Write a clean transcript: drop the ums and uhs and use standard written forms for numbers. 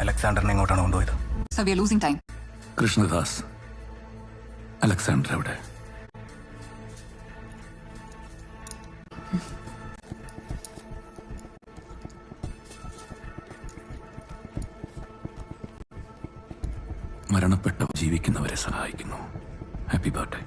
അലക്സാണ്ടറിനെ എങ്ങോട്ടാണ് കൊണ്ടുപോയത്? Sir, we are losing time. Krishnadas, Alexander എവിടെ? മരണപ്പെട്ട ജീവിക്കുന്നവരെ സഹായിക്കുന്നു. Happy birthday.